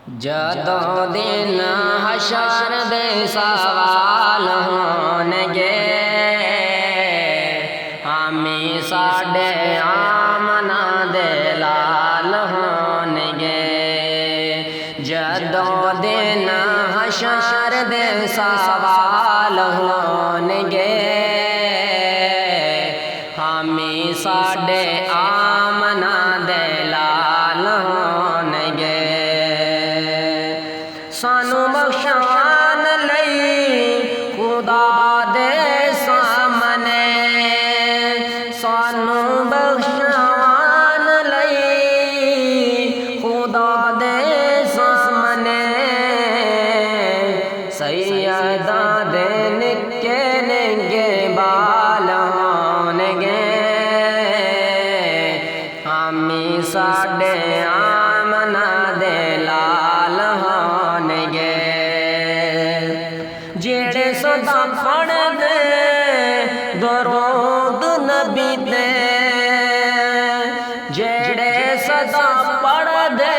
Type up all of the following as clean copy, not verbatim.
جدوں دن حشر دے سوال ہونگے، ہمیں ساڈے آمنا دے لال ہونگے۔ جدوں دن حشر دے سوال ہونگے، ہمیں ساڈے آمنا دے لال ہونگے۔ سانو بخشان لئی خدا دے سامنے، سانو بخشان لئی خدا دے سامنے، سیدہ دے نکے نکے بال ہونگے، ہمیں ساڈے آمنا دے لال ہونگے۔ جیڑے سدا پڑھ دے درود نبی تے، جیڑے سدا پڑھ دے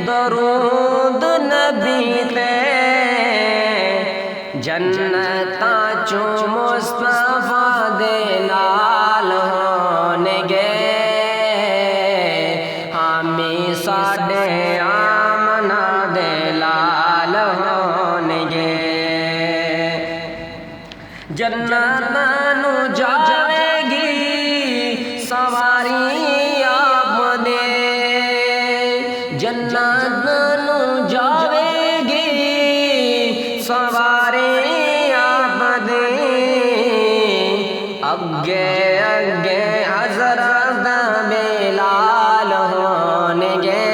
درود نبی تے، جنتاں چوں مصطفیٰ دے نال ہونگے، ہمیں ساڈے آمنا دے لال ہونگے۔ جنتاں نو جاوے گی سواری آپ دے، جنتاں نو جاوے گی سواری آپ دے، اگے اگے حضرت بلال ہونگے،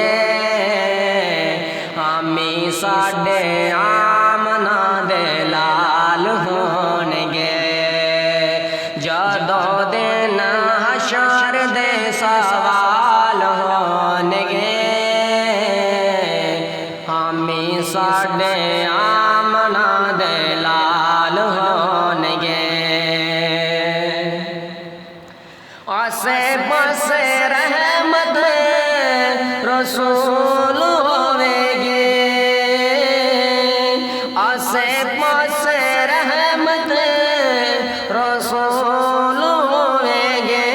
ہمیں ساڈے آمنا دے لال ہونگے۔ جدوں دن حشر دے سوال ہونگے، ہمیں ساڈے آمنا دے لال ہونگے۔ آسے پاسے رحمت رسول ہوے گے، آسے پاسے رحمت رسول ہوے گے،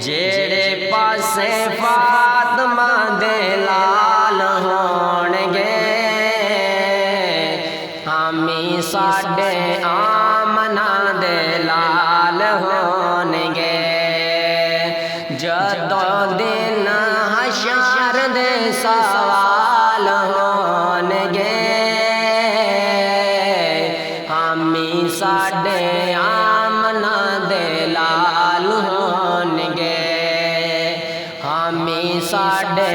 جیڑے پاسے فاطمہ دے لال ہونگے، ہمیں ساڈے آمنا دے لال ہونگے۔ جدوں دن حشر دے سوال ہونگے، ہمیں ساڈے آمنا دے لال ہونگے، ہمیں ساڈے